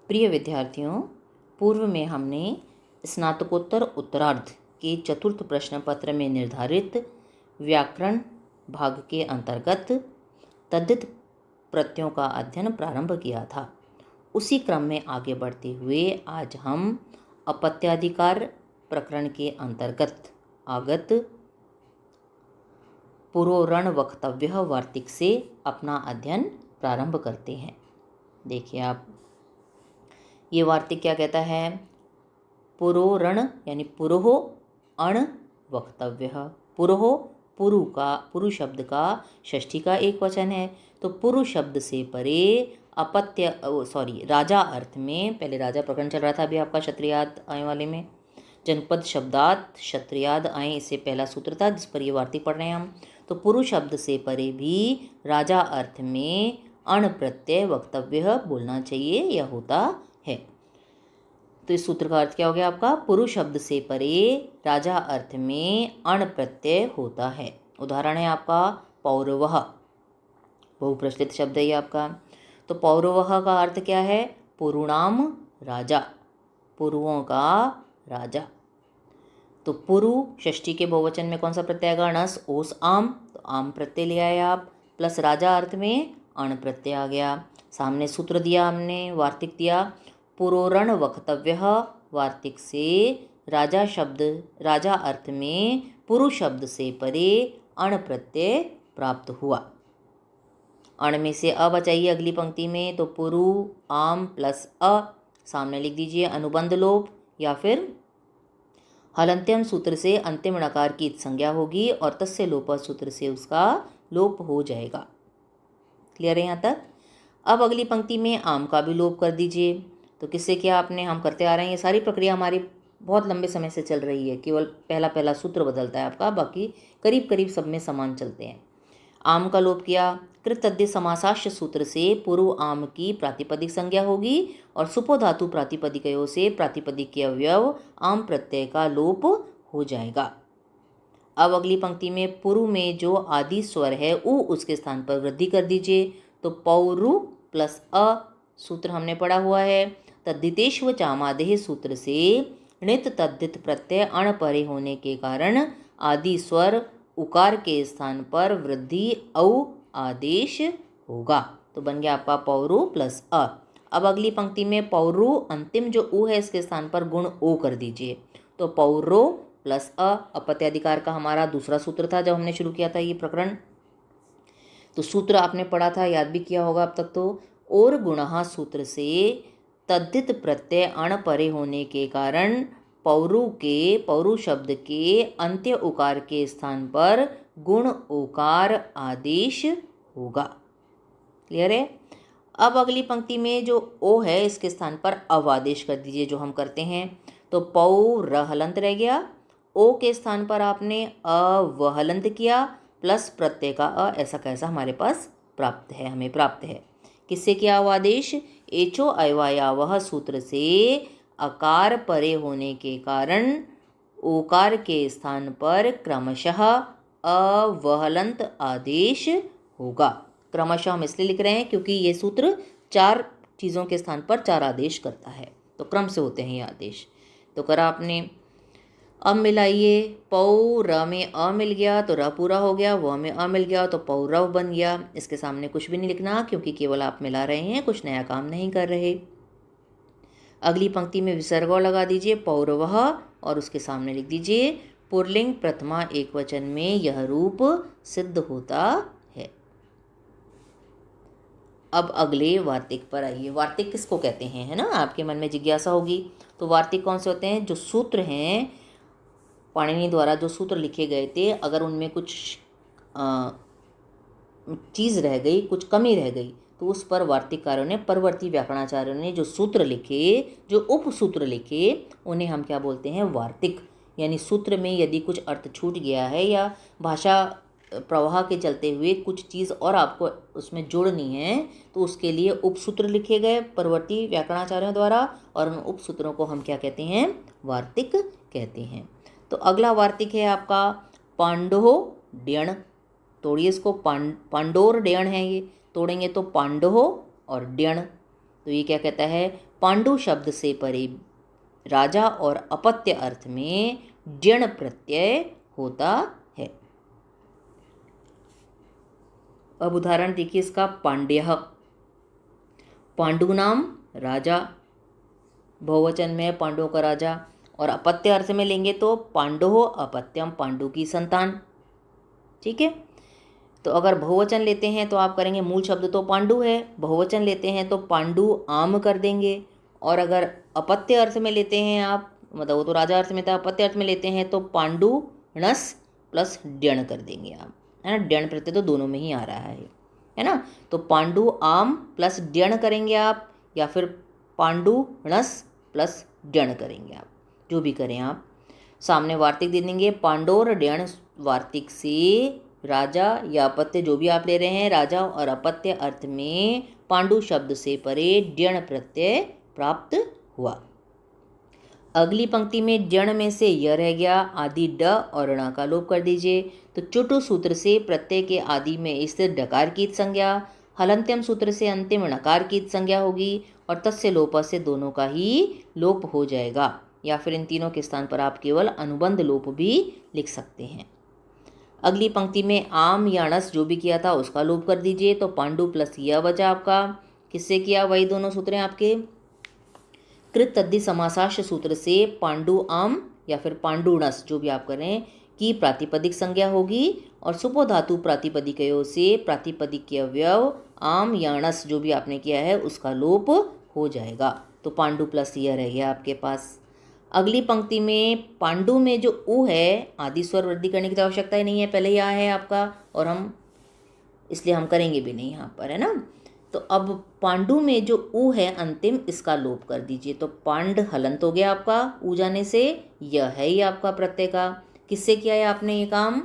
प्रिय विद्यार्थियों, पूर्व में हमने स्नातकोत्तर उत्तरार्ध के चतुर्थ प्रश्न पत्र में निर्धारित व्याकरण भाग के अंतर्गत तद्धित प्रत्ययों का अध्ययन प्रारंभ किया था। उसी क्रम में आगे बढ़ते हुए आज हम अपत्याधिकार प्रकरण के अंतर्गत आगत पुरोरण वक्तव्य वार्तिक से अपना अध्ययन प्रारंभ करते हैं। देखिए आप, ये वार्तिक क्या कहता है? पुरोरण यानी पुरोह अण वक्तव्य। पुरोह पुरु शब्द का षष्ठी का एक वचन है, तो पुरु शब्द से परे राजा अर्थ में, पहले राजा प्रकरण चल रहा था अभी आपका क्षत्रियाद आय वाले में, जनपद शब्दात क्षत्रियाद आए, इससे पहला सूत्र था जिस पर ये वार्तिक पढ़ रहे हैं हम। तो पुरु शब्द से परे भी राजा अर्थ में अण प्रत्यय वक्तव्य बोलना चाहिए या होता है। तो इस सूत्र का अर्थ क्या हो गया आपका? पुरु शब्द से परे राजा अर्थ में अण प्रत्यय होता है। उदाहरण है आपका पौरवः, बहुप्रचलित शब्द है ये आपका। तो पौरवः का अर्थ क्या है? पुरुणाम राजा, पुरुओं का राजा। तो पुरु षष्ठी के बहुवचन में कौन सा प्रत्यय आएगा? णस ओस आम, तो आम प्रत्यय ले आए आप, प्लस राजा अर्थ में अण प्रत्यय आ गया। सामने सूत्र दिया हमने, वार्तिक दिया पुरोरण वक्तव्य, वार्तिक से राजा अर्थ में पुरु शब्द से परे अण प्रत्यय प्राप्त हुआ। अण में से अ बचाइए अगली पंक्ति में, तो पुरु आम प्लस अ, सामने लिख दीजिए अनुबंध लोप, या फिर हलंत्यम सूत्र से अंतिम णकार की संज्ञा होगी और तस्य लोप सूत्र से उसका लोप हो जाएगा। क्लियर है यहाँ तक? अब अगली पंक्ति में आम का भी लोप कर दीजिए। तो किससे क्या आपने हम करते आ रहे हैं, ये सारी प्रक्रिया हमारी बहुत लंबे समय से चल रही है, केवल पहला सूत्र बदलता है आपका, बाकी करीब करीब सब में समान चलते हैं। आम का लोप किया, कृतद्धित समासाश्य सूत्र से पुरु आम की प्रातिपदिक संज्ञा होगी और सुपो धातु प्रातिपदिकयों से प्रातिपदिक के अवयव आम प्रत्यय का लोप हो जाएगा। अब अगली पंक्ति में पुरु में जो आदि स्वर है उ उसके स्थान पर वृद्धि कर दीजिए। तो पौरु प्लस अ सूत्र हमने पढ़ा हुआ है। तद्धितेश्व चामादेह सूत्र से णित तद्धित प्रत्यय अण परे होने के कारण आदि स्वर उकार के स्थान पर वृद्धि औ आदेश होगा। तो बन गया आपका पौरु प्लस अ। अब अगली पंक्ति में पौरु अंतिम जो उ है इसके स्थान पर गुण ओ कर दीजिए। तो पौरो प्लस अ, अपत्याधिकार का हमारा दूसरा सूत्र था जब हमने शुरू किया था ये प्रकरण। तो सूत्र आपने पढ़ा था, याद भी किया होगा अब तक तो। और गुणः सूत्र से तद्धित प्रत्यय अण परे होने के कारण पौरु शब्द के अंत्य उकार के स्थान पर गुण ओकार आदेश होगा। क्लियर है? अब अगली पंक्ति में जो ओ है इसके स्थान पर अव आदेश कर दीजिए, जो हम करते हैं। तो पौ र हलंत रह गया, ओ के स्थान पर आपने अव हलंत किया, प्लस प्रत्यय का अ, ऐसा कैसा हमारे पास हमें प्राप्त है। किससे किया हुआ आदेश? एचो अयवायावह सूत्र से अकार परे होने के कारण ओकार के स्थान पर क्रमशः अवहलंत आदेश होगा। क्रमशः हम इसलिए लिख रहे हैं क्योंकि ये सूत्र 4 चीज़ों के स्थान पर 4 आदेश करता है, तो क्रम से होते हैं ये आदेश। तो करा आपने। अब मिलाइए, पौ र में अ मिल गया तो र पूरा हो गया, व में अ मिल गया तो पौरव बन गया। इसके सामने कुछ भी नहीं लिखना क्योंकि केवल आप मिला रहे हैं, कुछ नया काम नहीं कर रहे। अगली पंक्ति में विसर्ग लगा दीजिए पौरवः और उसके सामने लिख दीजिए पुरलिंग प्रथमा एक वचन में यह रूप सिद्ध होता है। अब अगले वार्तिक पर आइए। वार्तिक किसको कहते हैं, है ना? आपके मन में जिज्ञासा होगी। तो वार्तिक कौन से होते हैं? जो सूत्र हैं पाणिनि द्वारा जो सूत्र लिखे गए थे, अगर उनमें कुछ चीज़ रह गई, कुछ कमी रह गई, तो उस पर वार्तिककारों ने, परवर्ती व्याकरणाचार्यों ने जो सूत्र लिखे, जो उपसूत्र लिखे, उन्हें हम क्या बोलते हैं? वार्तिक। यानी सूत्र में यदि कुछ अर्थ छूट गया है या भाषा प्रवाह के चलते हुए कुछ चीज़ और आपको उसमें जोड़नी है, तो उसके लिए उपसूत्र लिखे गए परवर्ती व्याकरणाचार्यों द्वारा, और उन उपसूत्रों को हम क्या कहते हैं? वार्तिक कहते हैं। तो अगला वार्तिक है आपका पांडो ड्यण। तोड़िए इसको, पांडोर ड्यण है ये, तोड़ेंगे तो पांडो और ड्यण। तो ये क्या कहता है? पांडु शब्द से परे राजा और अपत्य अर्थ में ड्यण प्रत्यय होता है। अब उदाहरण देखिए इसका। पांड्यः, पांडु नाम राजा, बहुवचन में पांडवों का राजा, और अपत्य अर्थ में लेंगे तो पांडो अपत्यम, पांडु की संतान। ठीक है, तो अगर बहुवचन लेते हैं तो आप करेंगे, मूल शब्द तो पांडु है, बहुवचन लेते हैं तो पांडु आम कर देंगे, और अगर अपत्य अर्थ में लेते हैं आप, मतलब वो तो राजा अर्थ में था, अपत्य अर्थ में लेते हैं तो पांडु णस प्लस ड्यण कर देंगे आप, है ना। ड्यण प्रत्यय तो दोनों में ही आ रहा है ना। तो पांडु आम प्लस ड्यण करेंगे आप, या फिर पांडु णस प्लस ड्यण करेंगे आप, जो भी करें आप। सामने वार्तिक दे देंगे, पांडोर ड्यण वार्तिक से राजा या अपत्य जो भी आप ले रहे हैं, राजा और अपत्य अर्थ में पांडु शब्द से परे ड्यण प्रत्यय प्राप्त हुआ। अगली पंक्ति में जण में से य रह गया, आदि ड और ण का लोप कर दीजिए। तो चुटु सूत्र से प्रत्यय के आदि में स्थित डकार की संज्ञा, हलंत्यम सूत्र से अंतिम णकार की संज्ञा होगी, और तस्य लोप से दोनों का ही लोप हो जाएगा, या फिर इन तीनों के स्थान पर आप केवल अनुबंध लोप भी लिख सकते हैं। अगली पंक्ति में आम या णस जो भी किया था उसका लोप कर दीजिए। तो पांडु प्लस य बचा आपका, किससे किया, वही दोनों सूत्र हैं आपके। कृत तद्धि समासाश्य सूत्र से पांडु आम या फिर पांडु णस जो भी आप करें की प्रातिपदिक संज्ञा होगी, और सुपो धातु प्रातिपदिकयों से प्रातिपदिक के अवयव आम या णस जो भी आपने किया है उसका लोप हो जाएगा। तो पांडु प्लस य रह गया आपके पास। अगली पंक्ति में पांडु में जो उ है, आदि स्वर वृद्धि करने की तो आवश्यकता ही नहीं है, पहले ही आ है आपका, और हम इसलिए हम करेंगे भी नहीं यहाँ पर, है ना। तो अब पांडु में जो उ है अंतिम, इसका लोप कर दीजिए। तो पांड हलंत हो गया आपका, उ जाने से यह है ही आपका प्रत्यय का। किससे किया है आपने ये काम,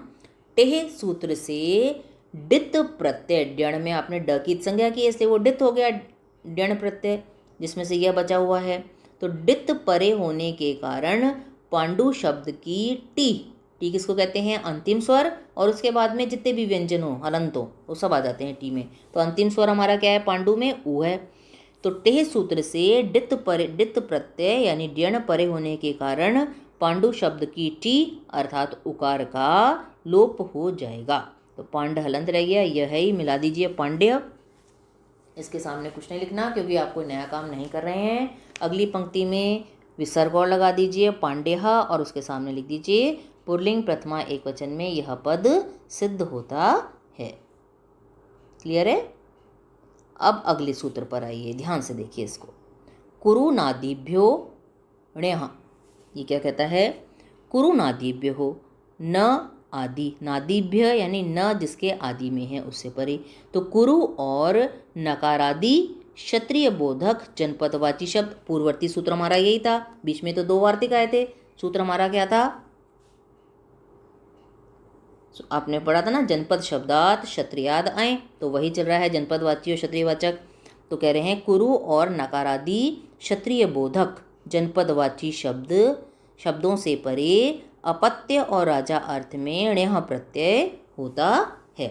टेह सूत्र से डित प्रत्यय, ड्यण में आपने ड की संज्ञा की, इसलिए वो डित हो गया ड्यण प्रत्यय, जिसमें से यह बचा हुआ है। तो डित परे होने के कारण पांडु शब्द की टी, टी किसको कहते हैं, अंतिम स्वर, और उसके बाद में जितने भी व्यंजन हो हलंत हो वो सब आ जाते हैं टी में। तो अंतिम स्वर हमारा क्या है, पांडु में उ है। तो टेह सूत्र से डित प्रत्यय यानी ड्यण परे होने के कारण पांडु शब्द की टी अर्थात उकार का लोप हो जाएगा। तो पांड हलंत रह गया, यह ही मिला दीजिए पांड्य। इसके सामने कुछ नहीं लिखना क्योंकि आप कोई नया काम नहीं कर रहे हैं। अगली पंक्ति में विसर्ग और लगा दीजिए पांड्यः, और उसके सामने लिख दीजिए पुल्लिंग प्रथमा एक वचन में यह पद सिद्ध होता है। क्लियर है। अब अगले सूत्र पर आइए, ध्यान से देखिए इसको। कुरु नादिभ्यो ण्यः, ये क्या कहता है, कुरु नादिभ्यो, न आदि, नादिभ्य यानी न जिसके आदि में है उससे परे। तो कुरु और नकारादि क्षत्रिय बोधक जनपदवाची शब्द, पूर्ववर्ती सूत्र हमारा यही था, बीच में तो दो वार्तिक आए थे। सूत्र हमारा क्या था, आपने पढ़ा था ना, जनपद शब्दात क्षत्रियाद आए, तो वही चल रहा है जनपदवाची और क्षत्रियवाचक। तो कह रहे हैं कुरु और नकारादि क्षत्रिय बोधक जनपदवाची शब्दों से परे अपत्य और राजा अर्थ में ण्यः प्रत्यय होता है।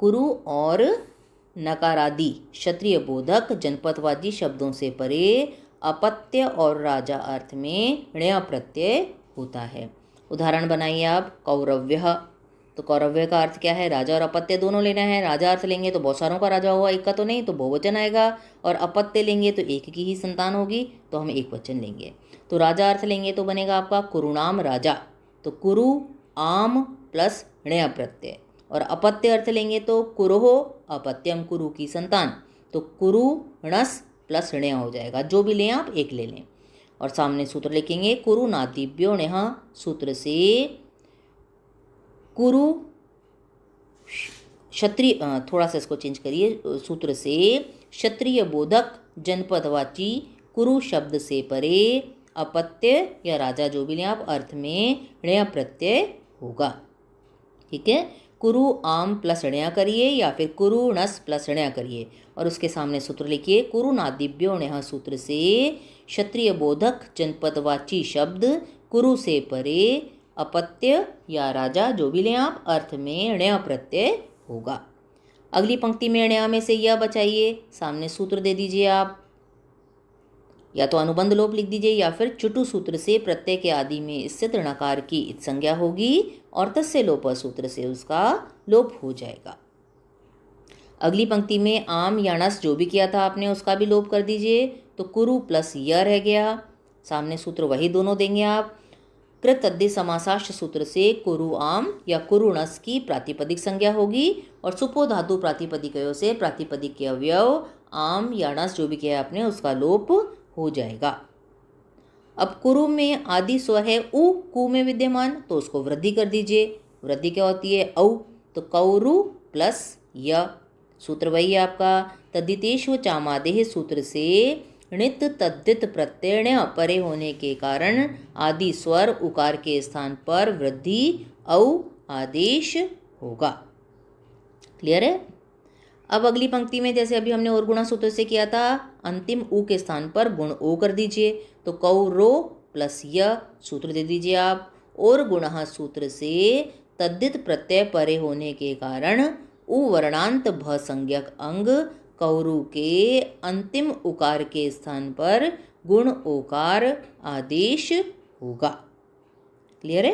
कुरु और नकारादि क्षत्रिय बोधक जनपदवाची शब्दों से परे अपत्य और राजा अर्थ में ण्यः प्रत्यय होता है। उदाहरण बनाइए आप। कौरव्यः, तो कौरव्य का अर्थ क्या है, राजा और अपत्य दोनों लेना है। राजा अर्थ लेंगे तो बहुत सारों का राजा होगा, एक का तो नहीं, तो बहुवचन आएगा, और अपत्य लेंगे तो एक की ही संतान होगी, तो हम एक वचन लेंगे। तो राजा अर्थ लेंगे तो बनेगा आपका कुरुणाम राजा, तो कुरु आम प्लस ण्यः प्रत्यय, और अपत्य अर्थ लेंगे तो कुरुहो अपत्यम, कुरु की संतान, तो कुरु णस प्लस ण्यः हो जाएगा। जो भी लें आप एक ले लें, और सामने सूत्र लिखेंगे कुरु नादिभ्यो ण्यः, सूत्र से कुरु क्षत्रिय, थोड़ा सा इसको चेंज करिए, सूत्र से क्षत्रिय बोधक जनपदवाची कुरु शब्द से परे अपत्य या राजा जो भी लें आप अर्थ में ण्यः प्रत्यय होगा। ठीक है, कुरु आम प्लस ण्यः करिए या फिर कुरु णस प्लस ण्यः करिए, और उसके सामने सूत्र लिखिए कुरु नादिभ्यो ण्यः, सूत्र से क्षत्रिय बोधक जनपदवाची शब्द कुरु से परे अपत्य या राजा जो भी लें आप अर्थ में ण्यः प्रत्यय होगा। अगली पंक्ति में ण्यः में से यह बचाइए, सामने सूत्र दे दीजिए आप। या तो अनुबंध लोप लिख दीजिए या फिर चुटु सूत्र से प्रत्यय के आदि में स्थित ऋणाकार की इत संज्ञा होगी और तस्य लोप सूत्र से उसका लोप हो जाएगा। अगली पंक्ति में आम याणस जो भी किया था आपने उसका भी लोप कर दीजिए, तो कुरु प्लस य रह गया। सामने सूत्र वही दोनों देंगे आप। कृत अद्य समासाष्ट सूत्र से कुरु आम या कुरुणस की प्रातिपदिक संज्ञा होगी और सुपो धातु प्रातिपदिकयों से प्रातिपदिक के अवयव आम याणस जो भी किया आपने उसका लोप हो जाएगा। अब कुरु में आदि स्वर है उ कु में विद्यमान, तो उसको वृद्धि कर दीजिए। वृद्धि क्या होती है? औ, तो कौरु प्लस य। सूत्र वही है आपका। तद्दितेषु चामादेह सूत्र से णित तद्दित प्रत्यय परे होने के कारण आदि स्वर उकार के स्थान पर वृद्धि औ आदेश होगा। क्लियर है? अब अगली पंक्ति में जैसे अभी हमने और गुणा सूत्र से किया था, अंतिम उ के स्थान पर गुण ओ कर दीजिए, तो कौरो प्लस य सूत्र दे दीजिए आप। और गुणः सूत्र से तद्दित प्रत्यय परे होने के कारण उ वर्णांत भ संज्ञक अंग कौरु के अंतिम उकार के स्थान पर गुण ओकार आदेश होगा। क्लियर है?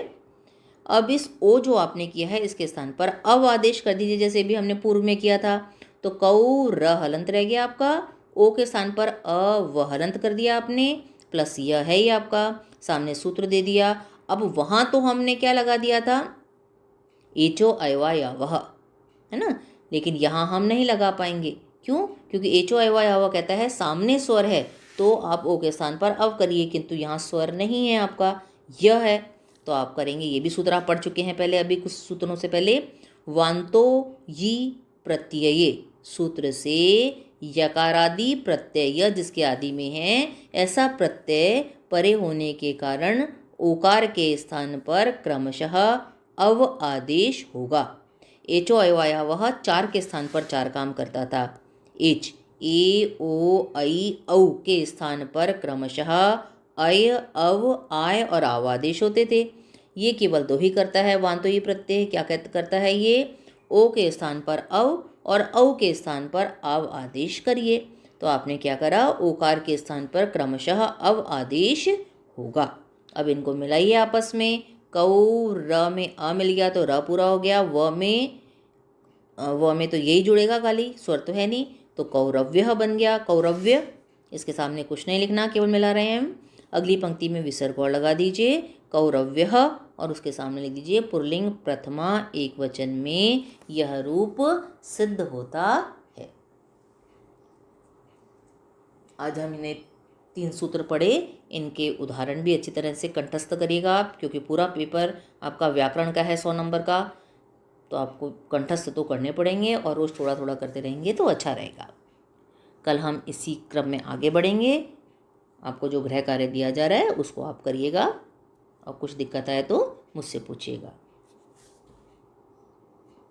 अब इस ओ जो आपने किया है इसके स्थान पर अव आदेश कर दीजिए, जैसे भी हमने पूर्व में किया था। तो कौ र हलंत रह गया आपका, ओ के स्थान पर अ व हलंत कर दिया आपने, प्लस यह है ही आपका, सामने सूत्र दे दिया। अब वहाँ तो हमने क्या लगा दिया था? एचो अयवा या वह, है ना, लेकिन यहाँ हम नहीं लगा पाएंगे। क्यों? क्योंकि एचो अयवा या वह कहता है सामने स्वर है तो आप ओ के स्थान पर अव करिए, किंतु यहाँ स्वर नहीं है आपका, यह है, तो आप करेंगे। ये भी सूत्र आप पढ़ चुके हैं पहले, अभी कुछ सूत्रों से पहले। वांतो यी प्रत्यये सूत्र से यकारादि प्रत्यय जिसके आदि में है ऐसा प्रत्यय परे होने के कारण ओकार के स्थान पर क्रमशः अव आदेश होगा। एचो अयवाया वह चार के स्थान पर चार काम करता था। एच ए ओ आई औ के स्थान पर क्रमशः अय अव आय और आव आदेश होते थे। ये केवल दो ही करता है। वांतो ये प्रत्यय क्या करता है? ये ओ के स्थान पर अव और औ के स्थान पर आव आदेश करिए। तो आपने क्या करा? ओकार के स्थान पर क्रमशः अव आदेश होगा। अब इनको मिलाइए आपस में। कौ र में अ मिल गया तो र पूरा हो गया। व में तो यही जुड़ेगा, खाली स्वर तो है नहीं, तो कौरव्य बन गया। कौरव्य, इसके सामने कुछ नहीं लिखना, केवल मिला रहे हैं हम। अगली पंक्ति में विसर्ग और लगा दीजिए, कौरव्य, और उसके सामने लिख दीजिए पुल्लिंग प्रथमा एक वचन में यह रूप सिद्ध होता है। आज हम इन्हें 3 सूत्र पढ़े, इनके उदाहरण भी अच्छी तरह से कंठस्थ करिएगा आप, क्योंकि पूरा पेपर आपका व्याकरण का है 100 नंबर का, तो आपको कंठस्थ तो करने पड़ेंगे और रोज़ थोड़ा थोड़ा करते रहेंगे तो अच्छा रहेगा। कल हम इसी क्रम में आगे बढ़ेंगे। आपको जो गृह कार्य दिया जा रहा है उसको आप करिएगा, और कुछ दिक्कत आए तो मुझसे पूछिएगा।